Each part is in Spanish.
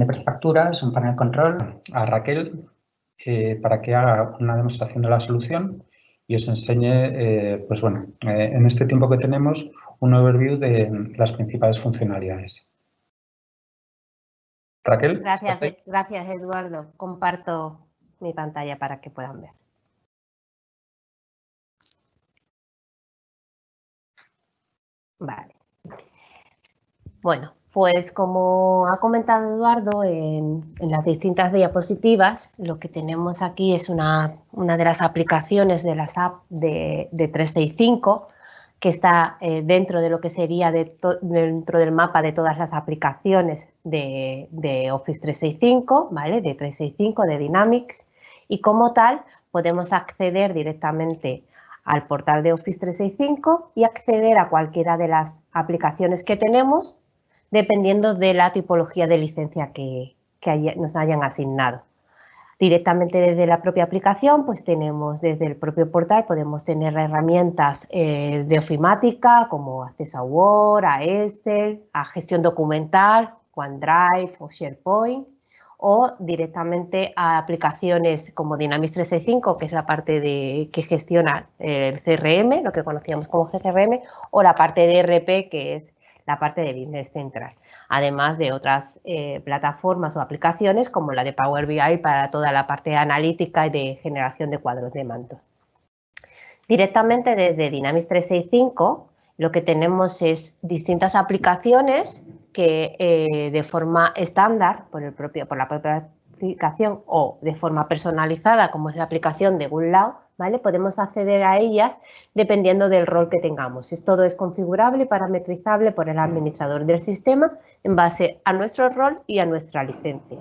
de prefacturas, un panel control, a Raquel para que haga una demostración de la solución y os enseñe, pues bueno, en este tiempo que tenemos, un overview de las principales funcionalidades. Raquel. Gracias, Eduardo. Comparto mi pantalla para que puedan ver. Vale. Bueno, pues como ha comentado Eduardo en las distintas diapositivas, lo que tenemos aquí es una de las aplicaciones de las apps de 365 que está dentro de lo que sería dentro del mapa de todas las aplicaciones de Office 365, ¿vale? De 365, de Dynamics, y como tal podemos acceder directamente al portal de Office 365 y acceder a cualquiera de las aplicaciones que tenemos dependiendo de la tipología de licencia que nos hayan asignado. Directamente desde la propia aplicación, pues tenemos desde el propio portal, podemos tener herramientas de ofimática como acceso a Word, a Excel, a gestión documental, OneDrive o SharePoint, o directamente a aplicaciones como Dynamics 365, que es la parte que gestiona el CRM, lo que conocíamos como CRM, o la parte de ERP, que es la parte de Business Central, además de otras plataformas o aplicaciones como la de Power BI para toda la parte analítica y de generación de cuadros de mando. Directamente desde Dynamics 365 lo que tenemos es distintas aplicaciones que de forma estándar por la propia aplicación o de forma personalizada, como es la aplicación de Gunlaw, ¿vale? Podemos acceder a ellas dependiendo del rol que tengamos. Todo es configurable y parametrizable por el administrador del sistema en base a nuestro rol y a nuestra licencia.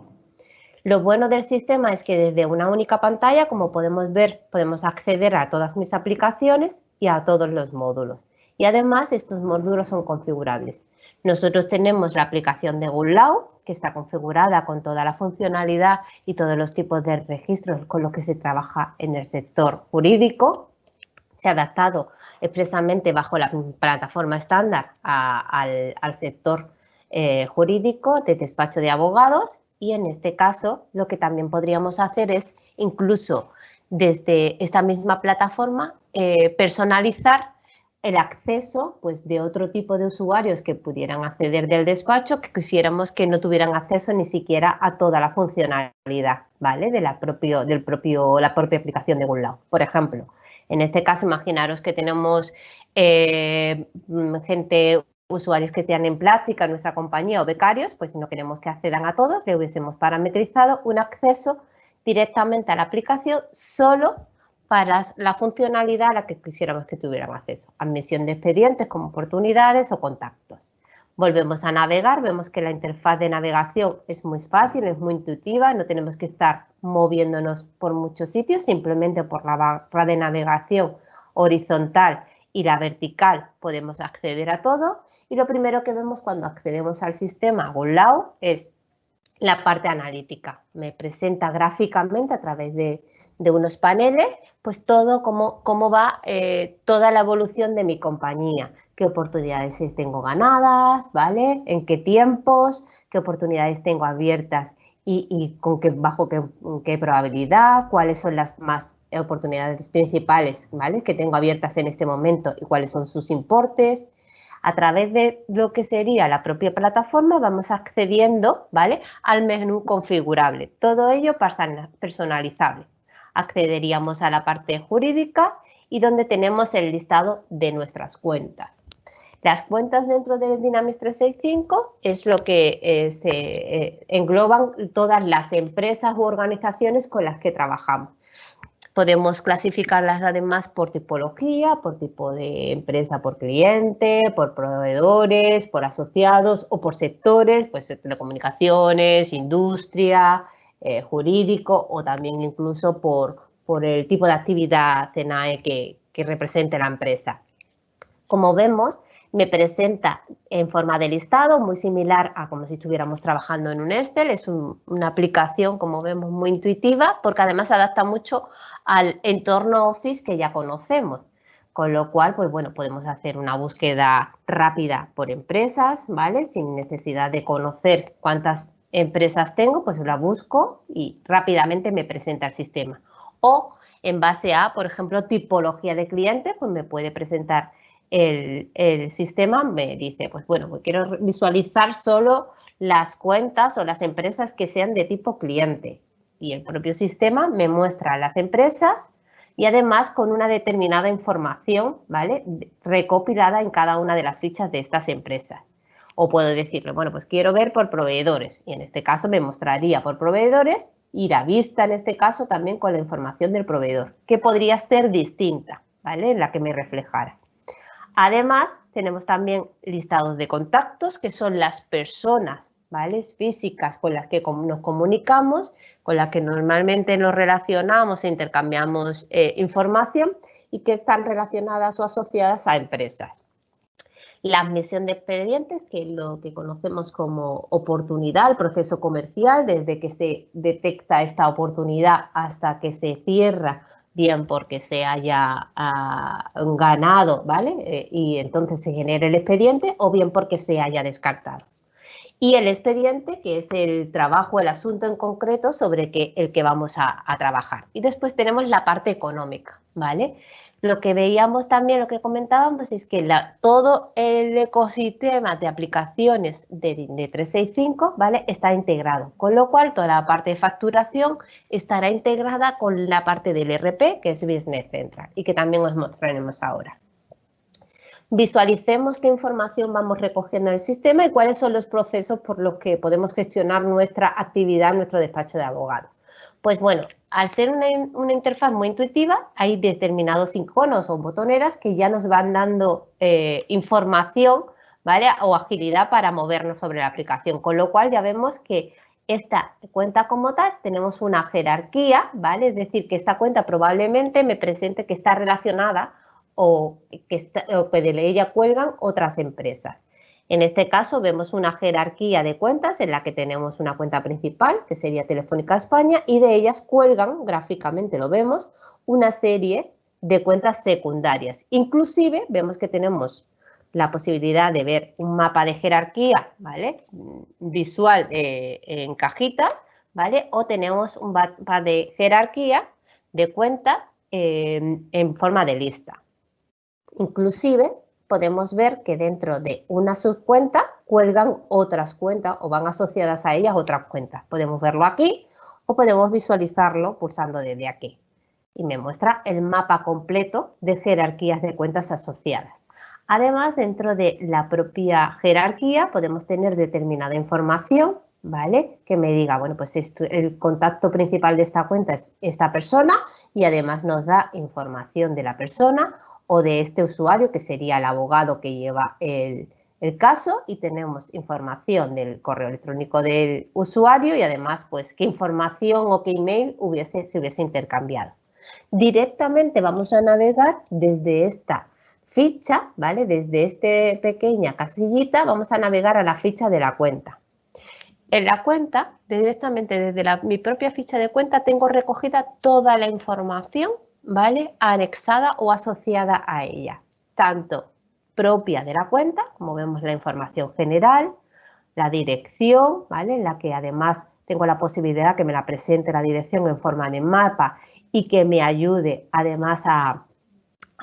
Lo bueno del sistema es que desde una única pantalla, como podemos ver, podemos acceder a todas mis aplicaciones y a todos los módulos. Y además estos módulos son configurables. Nosotros tenemos la aplicación de Gunlaw, que está configurada con toda la funcionalidad y todos los tipos de registros con los que se trabaja en el sector jurídico. Se ha adaptado expresamente bajo la plataforma estándar al sector jurídico de despacho de abogados, y en este caso lo que también podríamos hacer es incluso desde esta misma plataforma personalizar el acceso pues, de otro tipo de usuarios que pudieran acceder del despacho, que quisiéramos que no tuvieran acceso ni siquiera a toda la funcionalidad, ¿vale? De la propia aplicación de Gunlaw. Por ejemplo, en este caso, imaginaros que tenemos usuarios que están en práctica en nuestra compañía o becarios, pues si no queremos que accedan a todos, le hubiésemos parametrizado un acceso directamente a la aplicación solo para la funcionalidad a la que quisiéramos que tuvieran acceso. Admisión de expedientes como oportunidades o contactos. Volvemos a navegar, vemos que la interfaz de navegación es muy fácil, es muy intuitiva, no tenemos que estar moviéndonos por muchos sitios, simplemente por la barra de navegación horizontal y la vertical podemos acceder a todo. Y lo primero que vemos cuando accedemos al sistema Gunlaw es la parte analítica. Me presenta gráficamente a través de unos paneles, pues todo cómo va toda la evolución de mi compañía. Qué oportunidades tengo ganadas, ¿vale? En qué tiempos, qué oportunidades tengo abiertas y bajo qué probabilidad, cuáles son las más oportunidades principales, ¿vale? Que tengo abiertas en este momento y cuáles son sus importes. A través de lo que sería la propia plataforma vamos accediendo, ¿vale? Al menú configurable. Todo ello personalizable. Accederíamos a la parte jurídica y donde tenemos el listado de nuestras cuentas. Las cuentas dentro de Dynamics 365 es lo que se engloban todas las empresas u organizaciones con las que trabajamos. Podemos clasificarlas además por tipología, por tipo de empresa, por cliente, por proveedores, por asociados o por sectores, pues telecomunicaciones, industria, jurídico o también incluso por el tipo de actividad CNAE que represente la empresa. Como vemos, me presenta en forma de listado, muy similar a como si estuviéramos trabajando en un Excel. Es una aplicación, como vemos, muy intuitiva, porque además se adapta mucho al entorno Office que ya conocemos. Con lo cual, pues bueno, podemos hacer una búsqueda rápida por empresas, ¿vale? Sin necesidad de conocer cuántas empresas tengo, pues la busco y rápidamente me presenta el sistema. O en base a, por ejemplo, tipología de cliente, pues me puede presentar el sistema, me dice, pues bueno, pues quiero visualizar solo las cuentas o las empresas que sean de tipo cliente. Y el propio sistema me muestra las empresas y además con una determinada información, ¿vale?, recopilada en cada una de las fichas de estas empresas. O puedo decirle, bueno, pues quiero ver por proveedores y en este caso me mostraría por proveedores y la vista en este caso también con la información del proveedor, que podría ser distinta, ¿vale?, en la que me reflejara. Además, tenemos también listados de contactos, que son las personas, ¿vale?, físicas con las que nos comunicamos, con las que normalmente nos relacionamos e intercambiamos información y que están relacionadas o asociadas a empresas. La admisión de expedientes, que es lo que conocemos como oportunidad, el proceso comercial, desde que se detecta esta oportunidad hasta que se cierra, bien porque se haya ganado, ¿vale? Y entonces se genera el expediente, o bien porque se haya descartado. Y el expediente, que es el trabajo, el asunto en concreto sobre el que vamos a trabajar. Y después tenemos la parte económica, ¿vale? Lo que veíamos también, lo que comentábamos, es que todo el ecosistema de aplicaciones de 365, ¿vale?, está integrado, con lo cual toda la parte de facturación estará integrada con la parte del ERP, que es Business Central, y que también os mostraremos ahora. Visualicemos qué información vamos recogiendo en el sistema y cuáles son los procesos por los que podemos gestionar nuestra actividad en nuestro despacho de abogado. Pues bueno, al ser una interfaz muy intuitiva, hay determinados iconos o botoneras que ya nos van dando información, ¿vale?, o agilidad para movernos sobre la aplicación, con lo cual ya vemos que esta cuenta como tal tenemos una jerarquía, ¿vale?, es decir, que esta cuenta probablemente me presente que está relacionada o que de ella cuelgan otras empresas. En este caso vemos una jerarquía de cuentas en la que tenemos una cuenta principal, que sería Telefónica España, y de ellas cuelgan, gráficamente lo vemos, una serie de cuentas secundarias. Inclusive vemos que tenemos la posibilidad de ver un mapa de jerarquía, ¿vale?, visual en cajitas, ¿vale?, o tenemos un mapa de jerarquía de cuentas en forma de lista. Inclusive podemos ver que dentro de una subcuenta cuelgan otras cuentas o van asociadas a ellas otras cuentas. Podemos verlo aquí o podemos visualizarlo pulsando desde aquí. Y me muestra el mapa completo de jerarquías de cuentas asociadas. Además, dentro de la propia jerarquía podemos tener determinada información, ¿vale?, que me diga, bueno, pues el contacto principal de esta cuenta es esta persona y además nos da información de la persona o de este usuario, que sería el abogado que lleva el caso, y tenemos información del correo electrónico del usuario y además pues qué información o qué email se hubiese intercambiado. Directamente vamos a navegar desde esta ficha, ¿vale?, desde esta pequeña casillita vamos a navegar a la ficha de la cuenta. En la cuenta, directamente desde mi propia ficha de cuenta, tengo recogida toda la información, ¿vale?, anexada o asociada a ella, tanto propia de la cuenta, como vemos la información general, la dirección, ¿vale?, en la que además tengo la posibilidad que me la presente la dirección en forma de mapa y que me ayude además a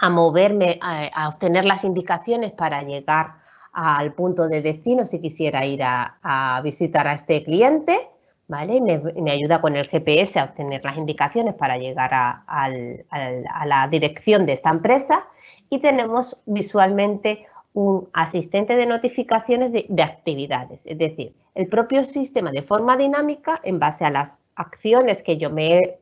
moverme, a obtener las indicaciones para llegar al punto de destino si quisiera ir a visitar a este cliente, ¿vale? Y me ayuda con el GPS a obtener las indicaciones para llegar a la dirección de esta empresa. Y tenemos visualmente un asistente de notificaciones de actividades, es decir, el propio sistema de forma dinámica, en base a las acciones que yo me he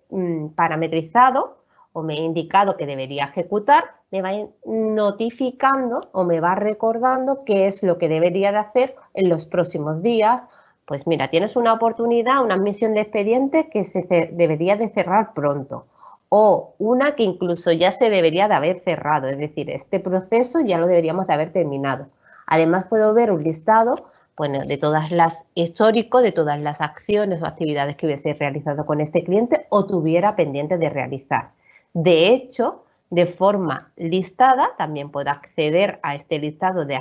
parametrizado o me he indicado que debería ejecutar, me va notificando o me va recordando qué es lo que debería de hacer en los próximos días. Pues mira, tienes una oportunidad, una admisión de expediente que se debería de cerrar pronto, o una que incluso ya se debería de haber cerrado, es decir, este proceso ya lo deberíamos de haber terminado. Además puedo ver un listado, bueno, de todas las históricos, de todas las acciones o actividades que hubiese realizado con este cliente o tuviera pendiente de realizar. De hecho, de forma listada, también puedo acceder a este listado de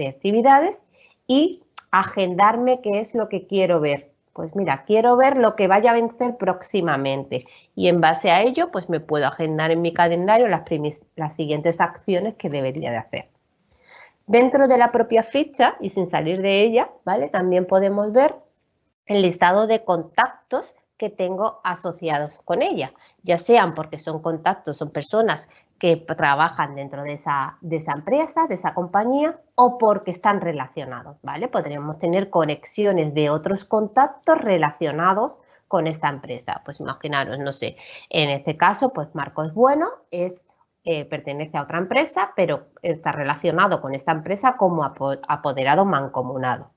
actividades y agendarme qué es lo que quiero ver, Pues mira, quiero ver lo que vaya a vencer próximamente y en base a ello pues me puedo agendar en mi calendario las siguientes acciones que debería de hacer. Dentro de la propia ficha y sin salir de ella, ¿vale? También podemos ver el listado de contactos que tengo asociados con ella, ya sean porque son contactos, son personas que trabajan dentro de esa empresa, de esa compañía, o porque están relacionados, ¿vale? Podríamos tener conexiones de otros contactos relacionados con esta empresa. Pues imaginaros, no sé, en este caso, pues Marcos Bueno pertenece a otra empresa, pero está relacionado con esta empresa como apoderado mancomunado.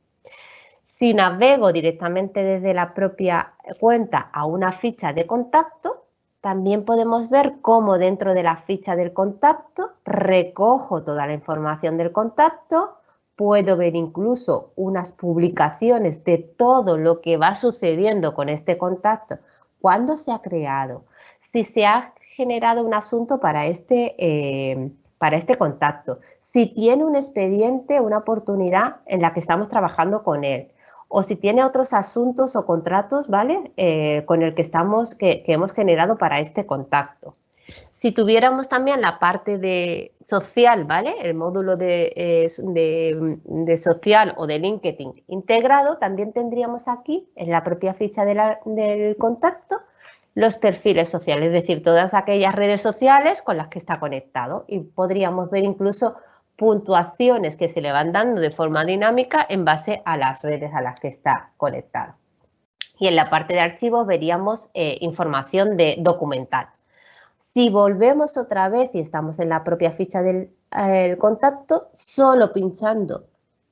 Si navego directamente desde la propia cuenta a una ficha de contacto, también podemos ver cómo dentro de la ficha del contacto recojo toda la información del contacto, puedo ver incluso unas publicaciones de todo lo que va sucediendo con este contacto, cuándo se ha creado, si se ha generado un asunto para este contacto, si tiene un expediente, una oportunidad en la que estamos trabajando con él, o si tiene otros asuntos o contratos, ¿vale? Con el que hemos generado para este contacto. Si tuviéramos también la parte de social, ¿vale? El módulo de social o de LinkedIn integrado, también tendríamos aquí, en la propia ficha del contacto, los perfiles sociales, es decir, todas aquellas redes sociales con las que está conectado. Y podríamos ver incluso puntuaciones que se le van dando de forma dinámica en base a las redes a las que está conectado. Y en la parte de archivos veríamos información de documental. Si volvemos otra vez y estamos en la propia ficha del contacto, solo pinchando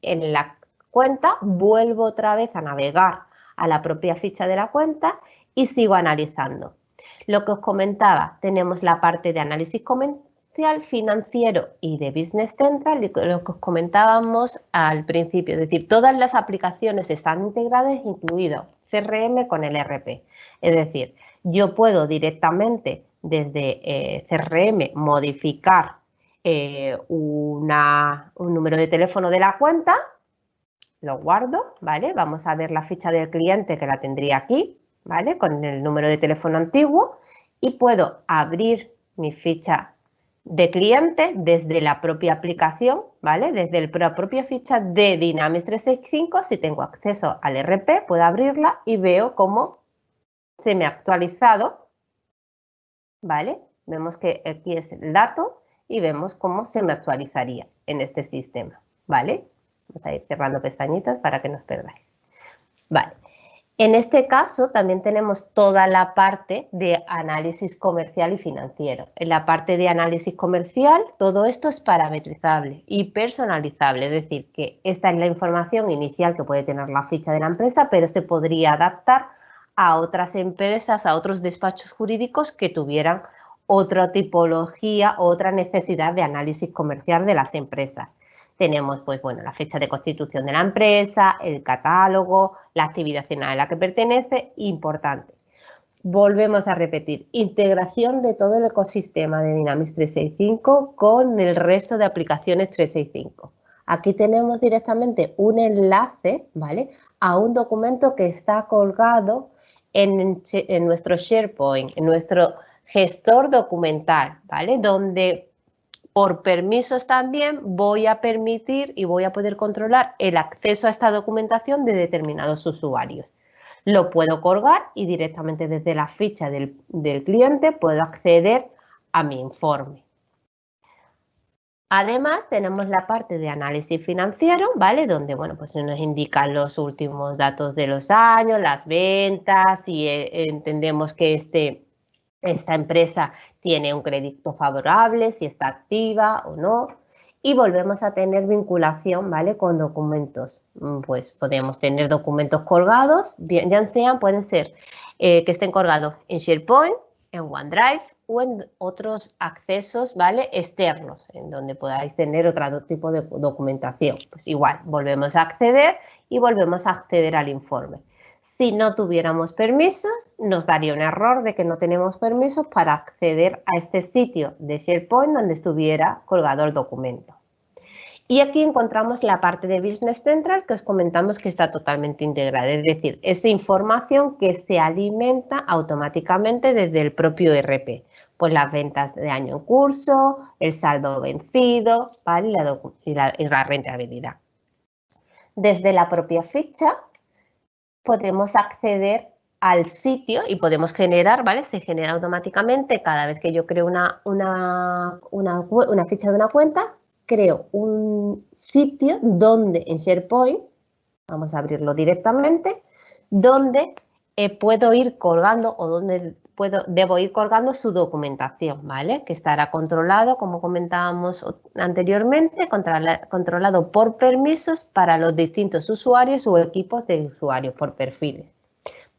en la cuenta, vuelvo otra vez a navegar a la propia ficha de la cuenta y sigo analizando. Lo que os comentaba, tenemos la parte de análisis comercial, financiero y de Business Central, lo que os comentábamos al principio, es decir, todas las aplicaciones están integradas, incluido CRM con el ERP. Es decir, yo puedo directamente desde CRM modificar un número de teléfono de la cuenta, lo guardo, ¿vale? Vamos a ver la ficha del cliente que la tendría aquí, ¿vale? Con el número de teléfono antiguo y puedo abrir mi ficha de cliente desde la propia aplicación, ¿vale? Desde la propia ficha de Dynamics 365, si tengo acceso al ERP, puedo abrirla y veo cómo se me ha actualizado, ¿vale? Vemos que aquí es el dato y vemos cómo se me actualizaría en este sistema, ¿vale? Vamos a ir cerrando pestañitas para que no os perdáis. Vale. En este caso también tenemos toda la parte de análisis comercial y financiero. En la parte de análisis comercial todo esto es parametrizable y personalizable, es decir, que esta es la información inicial que puede tener la ficha de la empresa, pero se podría adaptar a otras empresas, a otros despachos jurídicos que tuvieran otra tipología, otra necesidad de análisis comercial de las empresas. Tenemos, pues bueno, la fecha de constitución de la empresa, el catálogo, la actividad a la que pertenece, importante. Volvemos a repetir, integración de todo el ecosistema de Dynamics 365 con el resto de aplicaciones 365. Aquí tenemos directamente un enlace, ¿vale?, a un documento que está colgado en nuestro SharePoint, en nuestro gestor documental, ¿vale?, donde por permisos también voy a permitir y voy a poder controlar el acceso a esta documentación de determinados usuarios. Lo puedo colgar y directamente desde la ficha del cliente puedo acceder a mi informe. Además, tenemos la parte de análisis financiero, ¿vale? Donde, bueno, pues nos indican los últimos datos de los años, las ventas, y entendemos que esta empresa tiene un crédito favorable, si está activa o no. Y volvemos a tener vinculación, ¿vale?, con documentos. Pues podemos tener documentos colgados, bien, ya sean, pueden ser que estén colgados en SharePoint, en OneDrive o en otros accesos, ¿vale?, externos, en donde podáis tener otro tipo de documentación. Pues igual, volvemos a acceder y volvemos a acceder al informe. Si no tuviéramos permisos, nos daría un error de que no tenemos permisos para acceder a este sitio de SharePoint donde estuviera colgado el documento. Y aquí encontramos la parte de Business Central que os comentamos que está totalmente integrada, es decir, esa información que se alimenta automáticamente desde el propio ERP. Pues las ventas de año en curso, el saldo vencido, ¿vale? y la rentabilidad. Desde la propia ficha podemos acceder al sitio y podemos generar, ¿vale? Se genera automáticamente cada vez que yo creo una ficha de una cuenta, creo un sitio donde en SharePoint, vamos a abrirlo directamente, donde puedo ir colgando o donde debo ir colgando su documentación, ¿vale? Que estará controlado, como comentábamos anteriormente, controlado por permisos para los distintos usuarios o equipos de usuarios por perfiles.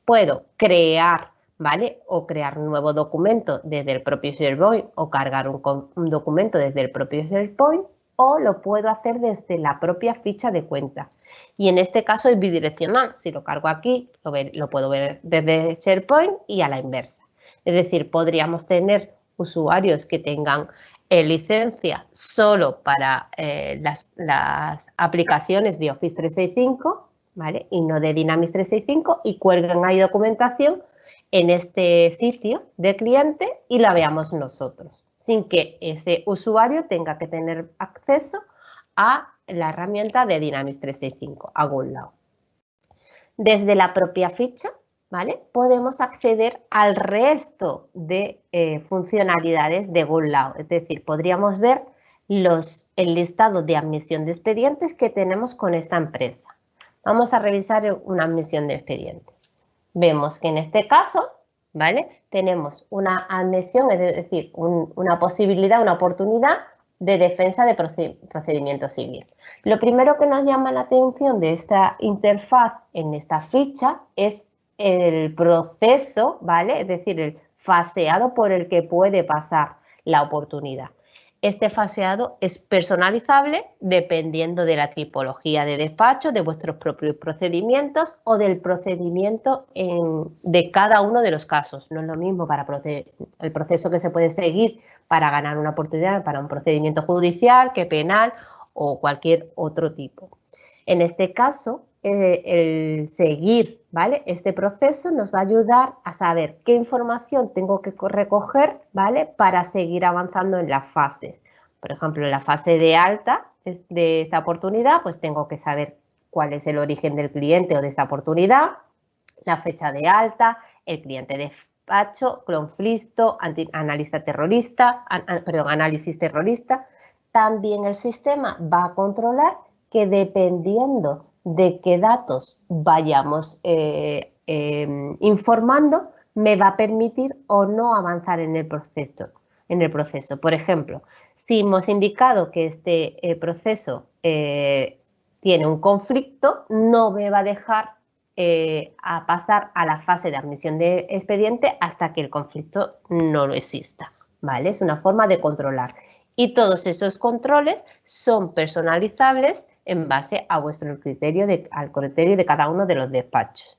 Puedo crear, ¿vale? O crear un nuevo documento desde el propio SharePoint o cargar un documento desde el propio SharePoint o lo puedo hacer desde la propia ficha de cuenta. Y en este caso es bidireccional. Si lo cargo aquí, lo puedo ver desde SharePoint y a la inversa. Es decir, podríamos tener usuarios que tengan licencia solo para las aplicaciones de Office 365, ¿vale? Y no de Dynamics 365 y cuelguen ahí documentación en este sitio de cliente y la veamos nosotros, sin que ese usuario tenga que tener acceso a la herramienta de Dynamics 365, a GoLoud. Desde la propia ficha, ¿vale? Podemos acceder al resto de funcionalidades de GoLoud, es decir, podríamos ver el listado de admisión de expedientes que tenemos con esta empresa. Vamos a revisar una admisión de expediente. Vemos que en este caso, ¿vale? Tenemos una admisión, es decir, una posibilidad, una oportunidad de defensa de procedimiento civil. Lo primero que nos llama la atención de esta interfaz en esta ficha es el proceso, ¿vale? Es decir, el faseado por el que puede pasar la oportunidad. Este faseado es personalizable dependiendo de la tipología de despacho, de vuestros propios procedimientos o del procedimiento de cada uno de los casos. No es lo mismo para el proceso que se puede seguir para ganar una oportunidad para un procedimiento judicial que penal o cualquier otro tipo. En este caso, el seguir, ¿vale? Este proceso nos va a ayudar a saber qué información tengo que recoger, ¿vale? Para seguir avanzando en las fases. Por ejemplo, en la fase de alta de esta oportunidad, pues tengo que saber cuál es el origen del cliente o de esta oportunidad, la fecha de alta, el cliente de despacho, conflicto, análisis terrorista. También el sistema va a controlar que dependiendo de qué datos vayamos informando, me va a permitir o no avanzar en el proceso. Por ejemplo, si hemos indicado que este proceso tiene un conflicto, no me va a dejar a pasar a la fase de admisión de expediente hasta que el conflicto no lo exista, ¿vale? Es una forma de controlar. Y todos esos controles son personalizables en base a vuestro criterio, al criterio de cada uno de los despachos.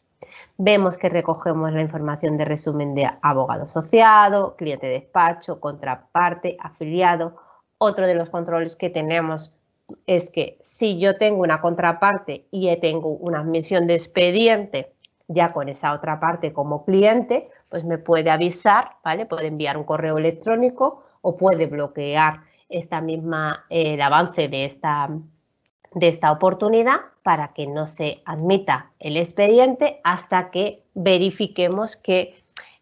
Vemos que recogemos la información de resumen de abogado asociado, cliente de despacho, contraparte, afiliado. Otro de los controles que tenemos es que si yo tengo una contraparte y tengo una admisión de expediente ya con esa otra parte como cliente, pues me puede avisar, ¿vale? Puede enviar un correo electrónico o puede bloquear el avance de esta oportunidad para que no se admita el expediente hasta que verifiquemos que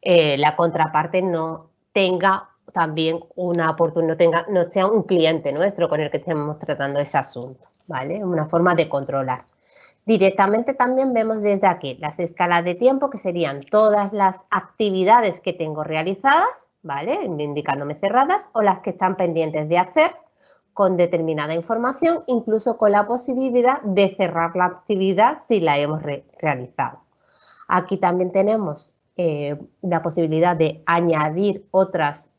la contraparte no tenga también una oportunidad, no sea un cliente nuestro con el que estemos tratando ese asunto, ¿vale? Una forma de controlar. Directamente también vemos desde aquí las escalas de tiempo, que serían todas las actividades que tengo realizadas, ¿vale? Indicándome cerradas, o las que están pendientes de hacer con determinada información, incluso con la posibilidad de cerrar la actividad si la hemos realizado. Aquí también tenemos la posibilidad de añadir otros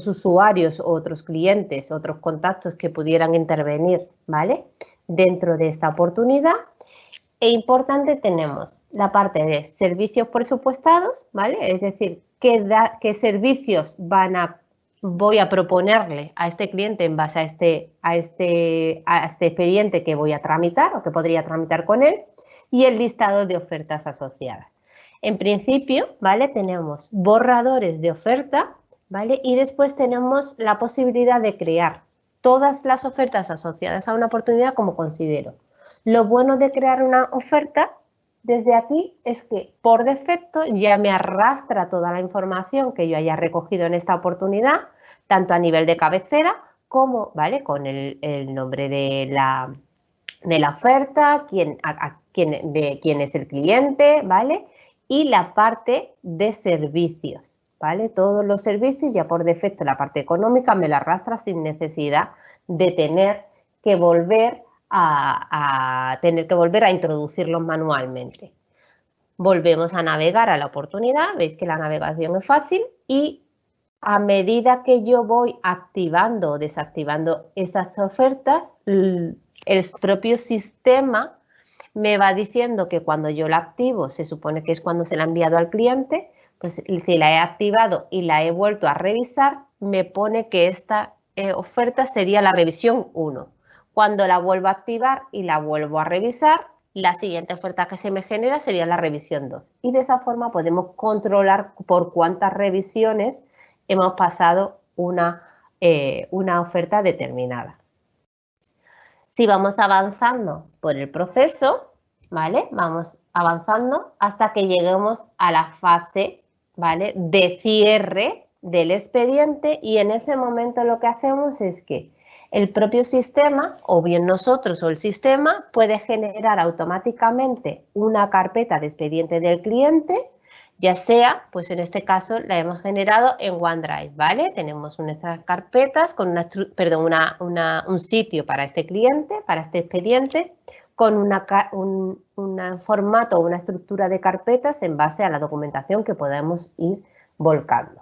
usuarios, otros clientes, otros contactos que pudieran intervenir, ¿vale? Dentro de esta oportunidad. E importante, tenemos la parte de servicios presupuestados, ¿vale? Es decir, qué servicios van a voy a proponerle a este cliente en base a este expediente que voy a tramitar o que podría tramitar con él y el listado de ofertas asociadas. En principio, ¿vale? Tenemos borradores de oferta, ¿vale? Y después tenemos la posibilidad de crear todas las ofertas asociadas a una oportunidad como considero. Lo bueno de crear una oferta desde aquí es que por defecto ya me arrastra toda la información que yo haya recogido en esta oportunidad, tanto a nivel de cabecera como, ¿vale? Con el nombre de la oferta, quién es el cliente, ¿vale? Y la parte de servicios, ¿vale? Todos los servicios ya por defecto la parte económica me la arrastra sin necesidad de tener que volver a introducirlos manualmente. Volvemos a navegar a la oportunidad, veis que la navegación es fácil y a medida que yo voy activando o desactivando esas ofertas, el propio sistema me va diciendo que cuando yo la activo, se supone que es cuando se la ha enviado al cliente, pues si la he activado y la he vuelto a revisar, me pone que esta oferta sería la revisión 1. Cuando la vuelvo a activar y la vuelvo a revisar, la siguiente oferta que se me genera sería la revisión 2. Y de esa forma podemos controlar por cuántas revisiones hemos pasado una oferta determinada. Si vamos avanzando por el proceso, ¿vale? Vamos avanzando hasta que lleguemos a la fase, ¿vale? De cierre del expediente y en ese momento lo que hacemos es que el propio sistema, o bien nosotros o el sistema, puede generar automáticamente una carpeta de expediente del cliente, ya sea, pues en este caso la hemos generado en OneDrive, ¿vale? Tenemos nuestras carpetas con un sitio para este cliente, para este expediente, con un formato o una estructura de carpetas en base a la documentación que podemos ir volcando.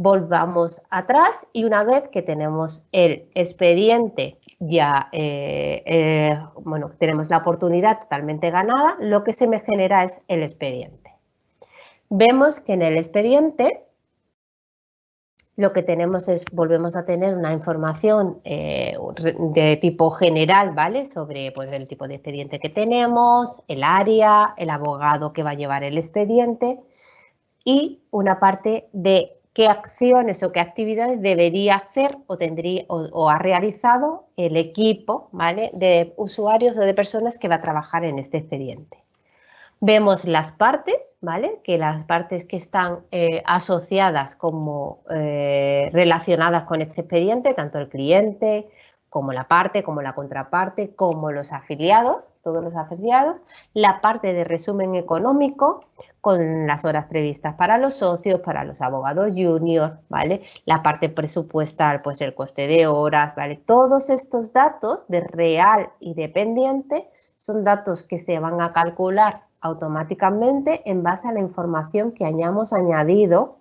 Volvamos atrás y una vez que tenemos el expediente ya, bueno, tenemos la oportunidad totalmente ganada, lo que se me genera es el expediente. Vemos que en el expediente lo que tenemos es, volvemos a tener una información de tipo general, ¿vale? Sobre pues, el tipo de expediente que tenemos, el área, el abogado que va a llevar el expediente y una parte de qué acciones o qué actividades debería hacer o ha realizado el equipo, ¿vale? De usuarios o de personas que va a trabajar en este expediente. Vemos las partes, ¿vale? Que las partes que están asociadas como relacionadas con este expediente, tanto el cliente como la parte, como la contraparte, como los afiliados, todos los afiliados, la parte de resumen económico con las horas previstas para los socios, para los abogados juniors, ¿vale? La parte presupuestal, pues el coste de horas, ¿vale? Todos estos datos de real y dependiente son datos que se van a calcular automáticamente en base a la información que hayamos añadido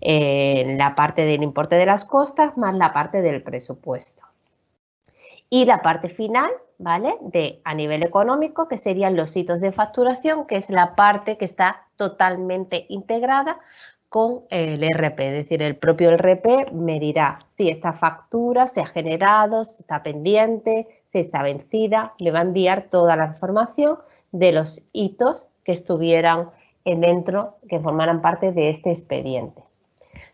en la parte del importe de las costas más la parte del presupuesto. Y la parte final, ¿vale? A nivel económico, que serían los hitos de facturación, que es la parte que está totalmente integrada con el RP, es decir, el propio RP me dirá si esta factura se ha generado, si está pendiente, si está vencida, le va a enviar toda la información de los hitos que estuvieran dentro, que formaran parte de este expediente.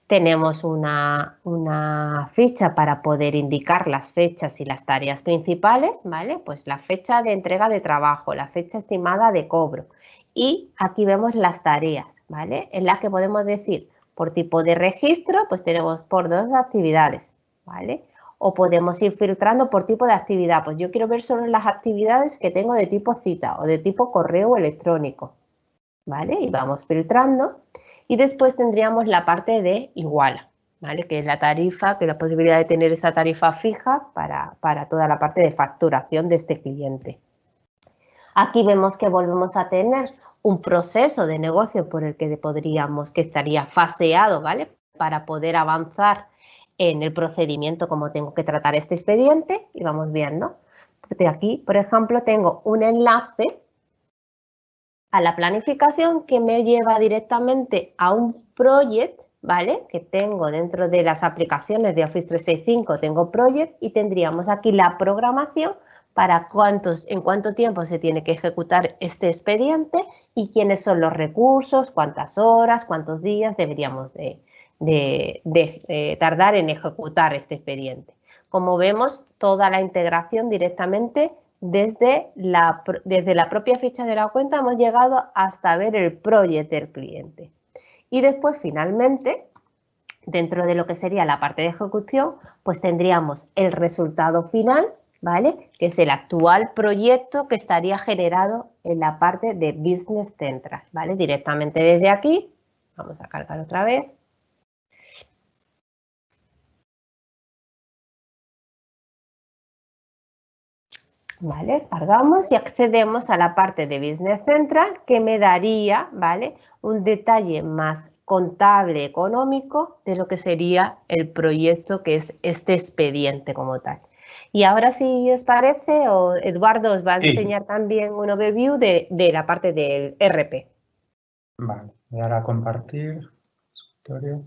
Tenemos una ficha para poder indicar las fechas y las tareas principales, ¿vale? Pues la fecha de entrega de trabajo, la fecha estimada de cobro. Y aquí vemos las tareas, ¿vale? En las que podemos decir, por tipo de registro, pues tenemos por 2 actividades, ¿vale? O podemos ir filtrando por tipo de actividad. Pues yo quiero ver solo las actividades que tengo de tipo cita o de tipo correo electrónico, ¿vale? Y vamos filtrando. Y después tendríamos la parte de iguala, ¿vale? Que es la tarifa, que es la posibilidad de tener esa tarifa fija para toda la parte de facturación de este cliente. Aquí vemos que volvemos a tener un proceso de negocio por el que que estaría faseado, ¿vale? Para poder avanzar en el procedimiento como tengo que tratar este expediente y vamos viendo. De aquí, por ejemplo, tengo un enlace a la planificación que me lleva directamente a un project, ¿vale? Que tengo dentro de las aplicaciones de Office 365, tengo Project y tendríamos aquí la programación para en cuánto tiempo se tiene que ejecutar este expediente y quiénes son los recursos, cuántas horas, cuántos días deberíamos tardar en ejecutar este expediente. Como vemos, toda la integración directamente desde la propia ficha de la cuenta hemos llegado hasta ver el project del cliente. Y después, finalmente, dentro de lo que sería la parte de ejecución, pues tendríamos el resultado final, ¿vale? Que es el actual proyecto que estaría generado en la parte de Business Central, ¿vale? Directamente desde aquí, vamos a cargar otra vez. ¿Vale? Cargamos y accedemos a la parte de Business Central que me daría, ¿vale? Un detalle más contable, económico de lo que sería el proyecto que es este expediente como tal. Y ahora, si os parece, Eduardo os va a enseñar también un overview de la parte del RP. Vale, voy ahora a compartir escritorio.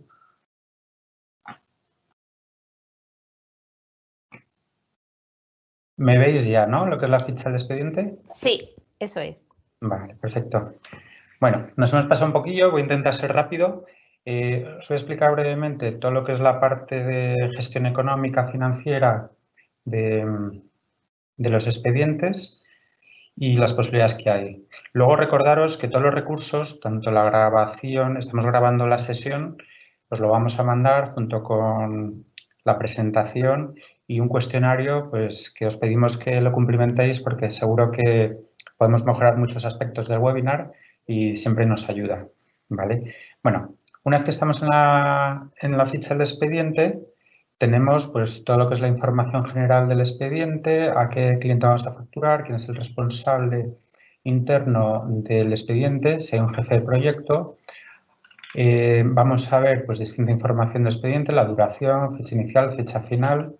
¿Me veis ya, no? Lo que es la ficha del expediente. Sí, eso es. Vale, perfecto. Bueno, nos hemos pasado un poquillo, voy a intentar ser rápido. Os voy a explicar brevemente todo lo que es la parte de gestión económica financiera de los expedientes y las posibilidades que hay. Luego recordaros que todos los recursos, tanto la grabación, estamos grabando la sesión, os lo vamos a mandar junto con la presentación y un cuestionario pues, que os pedimos que lo cumplimentéis porque seguro que podemos mejorar muchos aspectos del webinar y siempre nos ayuda, ¿vale? Bueno, una vez que estamos en la ficha del expediente, tenemos pues todo lo que es la información general del expediente, a qué cliente vamos a facturar, quién es el responsable interno del expediente, si hay un jefe de proyecto. Vamos a ver pues distinta información del expediente, la duración, fecha inicial, fecha final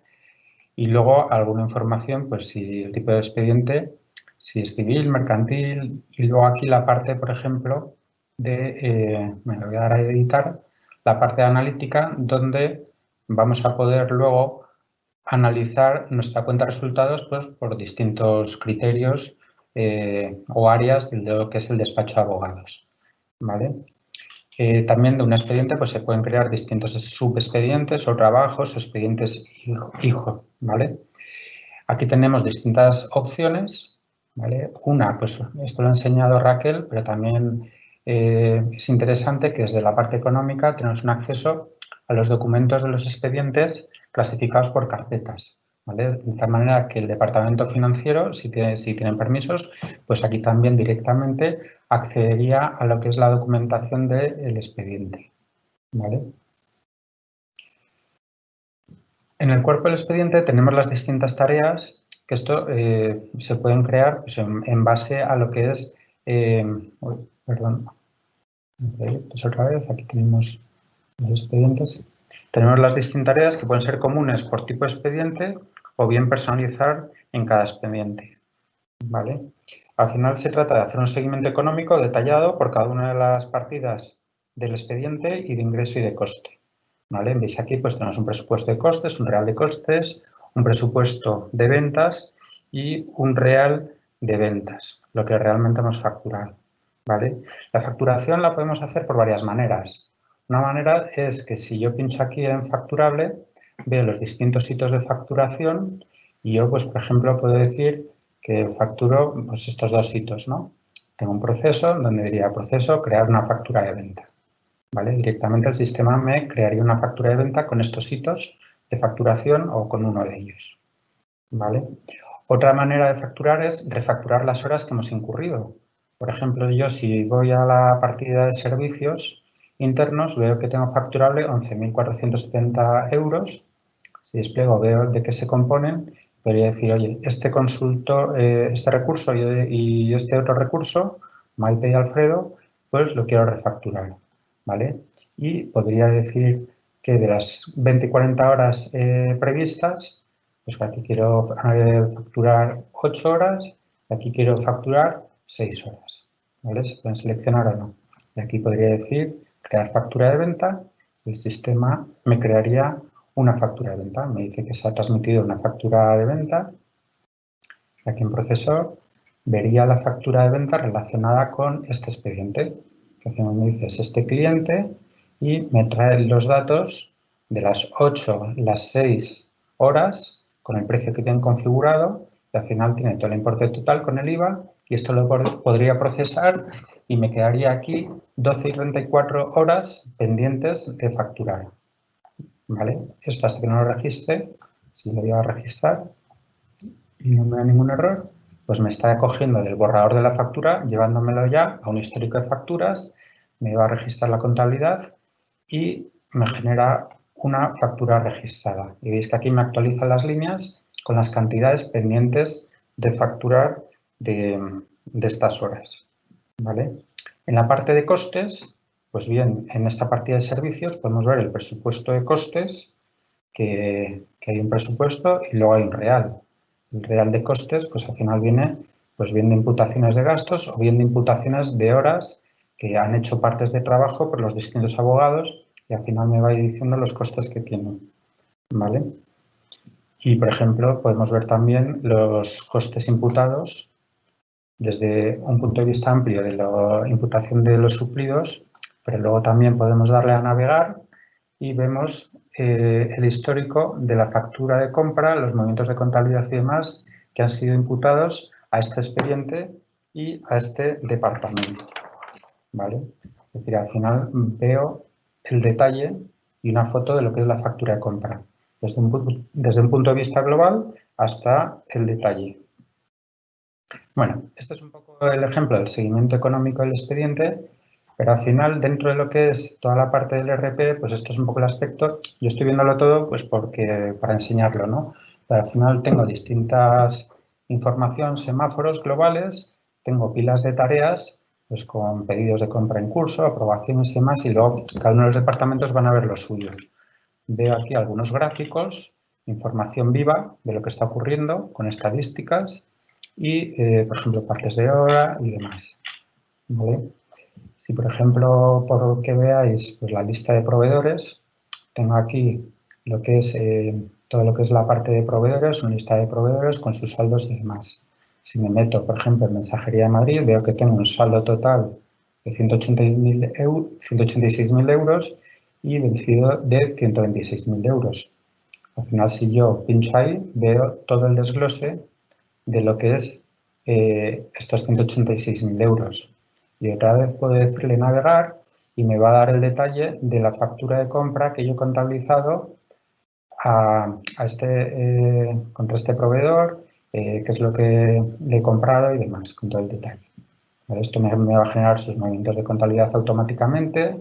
y luego alguna información, pues si el tipo de expediente, si es civil, mercantil y luego aquí la parte, por ejemplo, me lo voy a dar a editar, la parte de analítica donde vamos a poder luego analizar nuestra cuenta de resultados pues, por distintos criterios o áreas de lo que es el despacho de abogados. ¿Vale? También de un expediente pues, se pueden crear distintos subexpedientes o trabajos o expedientes hijo. ¿Vale? Aquí tenemos distintas opciones. ¿Vale? Una, pues esto lo ha enseñado Raquel, pero también es interesante que desde la parte económica tenemos un acceso a los documentos de los expedientes clasificados por carpetas. ¿Vale? De tal manera que el departamento financiero, si tienen permisos, pues aquí también directamente accedería a lo que es la documentación del expediente. ¿Vale? En el cuerpo del expediente tenemos las distintas tareas que esto se pueden crear pues, en base a lo que es, perdón, pues otra vez, aquí tenemos los expedientes. Tenemos las distintas tareas que pueden ser comunes por tipo de expediente o bien personalizar en cada expediente. ¿Vale? Al final se trata de hacer un seguimiento económico detallado por cada una de las partidas del expediente y de ingreso y de coste. ¿Vale? Veis aquí pues tenemos un presupuesto de costes, un real de costes, un presupuesto de ventas y un real de ventas, lo que realmente hemos facturado. ¿Vale? La facturación la podemos hacer por varias maneras. Una manera es que si yo pincho aquí en facturable, veo los distintos hitos de facturación y yo, pues, por ejemplo, puedo decir que facturo pues, estos dos hitos, ¿no? Tengo un proceso donde diría proceso crear una factura de venta. ¿Vale? Directamente el sistema me crearía una factura de venta con estos hitos de facturación o con uno de ellos. ¿Vale? Otra manera de facturar es refacturar las horas que hemos incurrido. Por ejemplo, yo si voy a la partida de servicios internos, veo que tengo facturable 11.470 euros. Si despliego, veo de qué se componen. Podría decir, oye, este recurso y este otro recurso, Maite y Alfredo, pues lo quiero refacturar. ¿Vale? Y podría decir que de las 20 y 40 horas previstas, pues aquí quiero facturar 8 horas y aquí quiero facturar 6 horas. ¿Vale? Se pueden seleccionar o no. Y aquí podría decir crear factura de venta el sistema me crearía una factura de venta. Me dice que se ha transmitido una factura de venta. Aquí en Procesor vería la factura de venta relacionada con este expediente. Que al final me dice es este cliente y me trae los datos de las 8, las 6 horas con el precio que tienen configurado y al final tiene todo el importe total con el IVA y esto lo podría procesar y me quedaría aquí 12 y 34 horas pendientes de facturar. ¿Vale? Esto hasta que no lo registre, si lo voy a registrar y no me da ningún error, pues me está cogiendo del borrador de la factura, llevándomelo ya a un histórico de facturas, me va a registrar la contabilidad y me genera una factura registrada. Y veis que aquí me actualizan las líneas con las cantidades pendientes de facturar de estas horas. ¿Vale? En la parte de costes, pues bien, en esta partida de servicios podemos ver el presupuesto de costes, que hay un presupuesto y luego hay un real. El real de costes, pues al final viene pues bien de imputaciones de gastos o bien de imputaciones de horas que han hecho partes de trabajo por los distintos abogados y al final me va diciendo los costes que tienen. ¿Vale? Y, por ejemplo, podemos ver también los costes imputados desde un punto de vista amplio de la imputación de los suplidos, pero luego también podemos darle a navegar y vemos el histórico de la factura de compra, los movimientos de contabilidad y demás que han sido imputados a este expediente y a este departamento. ¿Vale? Es decir, al final veo el detalle y una foto de lo que es la factura de compra, desde un punto de vista global hasta el detalle. Bueno, este es un poco el ejemplo del seguimiento económico del expediente, pero al final, dentro de lo que es toda la parte del RP, pues esto es un poco el aspecto. Yo estoy viéndolo todo pues porque para enseñarlo, ¿no? Pero al final tengo distintas información, semáforos globales, tengo pilas de tareas, pues con pedidos de compra en curso, aprobaciones y demás, y luego cada uno de los departamentos van a ver lo suyo. Veo aquí algunos gráficos, información viva de lo que está ocurriendo con estadísticas y, por ejemplo, partes de hora y demás. ¿Vale? Si, por ejemplo, por que veáis pues, la lista de proveedores, tengo aquí lo que es todo lo que es la parte de proveedores, una lista de proveedores con sus saldos y demás. Si me meto, por ejemplo, en Mensajería de Madrid, veo que tengo un saldo total de 186.000 euros y vencido de 126.000 euros. Al final, si yo pincho ahí, veo todo el desglose de lo que es estos 186.000 euros. Y otra vez puedo decirle navegar y me va a dar el detalle de la factura de compra que yo he contabilizado contra este proveedor, qué es lo que le he comprado y demás, con todo el detalle. ¿Vale? Esto me va a generar sus movimientos de contabilidad automáticamente,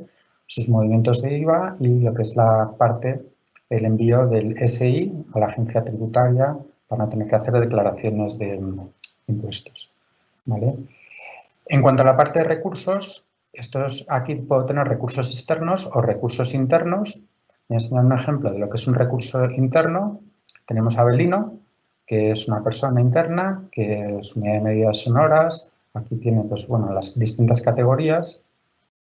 sus movimientos de IVA y lo que es la parte, el envío del SI a la agencia tributaria para no tener que hacer declaraciones de impuestos. ¿Vale? En cuanto a la parte de recursos, aquí puedo tener recursos externos o recursos internos. Voy a enseñar un ejemplo de lo que es un recurso interno. Tenemos a Belino, que es una persona interna, que su unidad de medida son horas. Aquí tiene pues, bueno, las distintas categorías.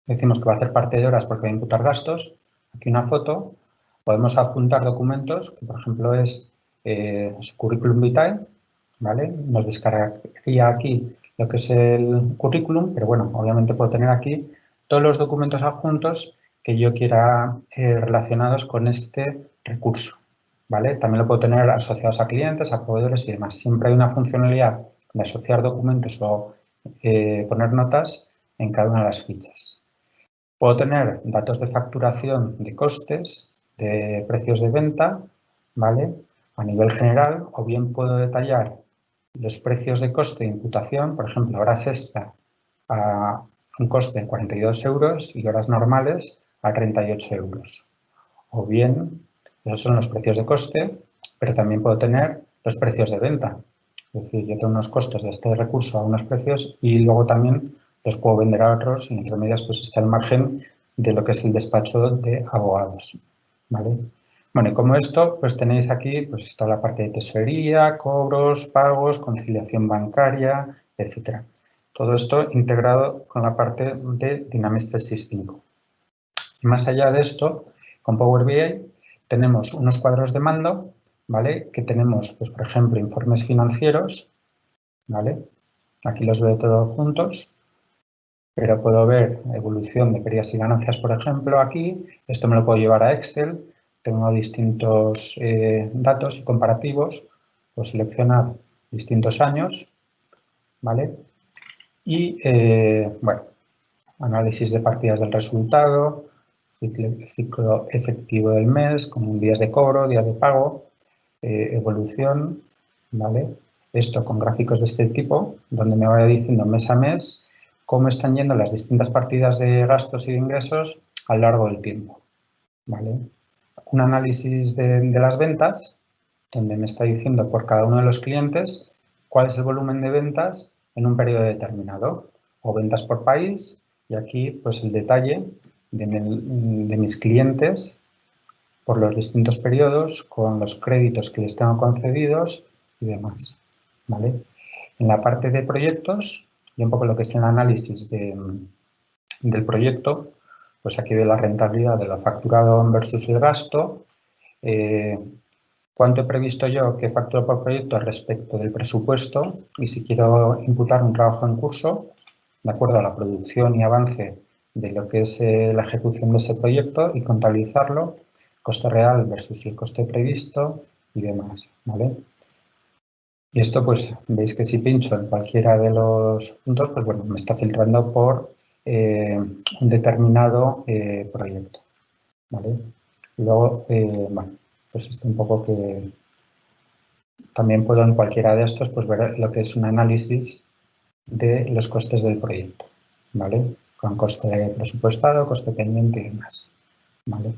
Decimos que va a hacer parte de horas porque va a imputar gastos. Aquí una foto. Podemos adjuntar documentos, que por ejemplo es su currículum vitae. ¿Vale? Nos descargaría aquí lo que es el currículum, pero bueno, obviamente puedo tener aquí todos los documentos adjuntos que yo quiera relacionados con este recurso. ¿Vale? También lo puedo tener asociados a clientes, a proveedores y demás. Siempre hay una funcionalidad de asociar documentos o poner notas en cada una de las fichas. Puedo tener datos de facturación de costes, de precios de venta, ¿vale? A nivel general, o bien puedo detallar los precios de coste de imputación, por ejemplo, horas extra a un coste de 42 euros y horas normales a 38 euros. O bien, esos son los precios de coste, pero también puedo tener los precios de venta. Es decir, yo tengo unos costos de este recurso a unos precios y luego también los puedo vender a otros y entre medias pues está el margen de lo que es el despacho de abogados. ¿Vale? Bueno, y como esto, pues tenéis aquí pues toda la parte de tesorería, cobros, pagos, conciliación bancaria, etcétera. Todo esto integrado con la parte de Dynamics 365. Y más allá de esto, Con Power BI tenemos unos cuadros de mando, ¿vale? Que tenemos, pues, por ejemplo, informes financieros, ¿vale? Aquí los veo todos juntos, pero puedo ver evolución de pérdidas y ganancias, por ejemplo, aquí. Esto me lo puedo llevar a Excel. Tengo distintos datos y comparativos. Puedo seleccionar distintos años, ¿vale? Y, bueno, análisis de partidas del resultado, ciclo efectivo del mes, como días de cobro, días de pago, evolución, ¿vale? Esto con gráficos de este tipo, donde me vaya diciendo mes a mes cómo están yendo las distintas partidas de gastos y de ingresos a lo largo del tiempo, ¿vale? Un análisis de las ventas, donde me está diciendo por cada uno de los clientes cuál es el volumen de ventas en un periodo determinado, o ventas por país, y aquí pues el detalle de mis clientes por los distintos periodos, con los créditos que les tengo concedidos y demás, ¿vale? En la parte de proyectos, y un poco lo que es el análisis del proyecto, pues aquí veo la rentabilidad de la facturado versus el gasto, cuánto he previsto yo que facturo por proyecto respecto del presupuesto y si quiero imputar un trabajo en curso, de acuerdo a la producción y avance de lo que es la ejecución de ese proyecto y contabilizarlo, coste real versus el coste previsto y demás, ¿vale? Y esto, pues, veis que si pincho en cualquiera de los puntos, pues bueno, me está filtrando por un determinado proyecto, ¿vale? Y luego, bueno, pues esto un poco que también puedo en cualquiera de estos, pues ver lo que es un análisis de los costes del proyecto, ¿vale? Con coste presupuestado, coste pendiente y demás, ¿vale?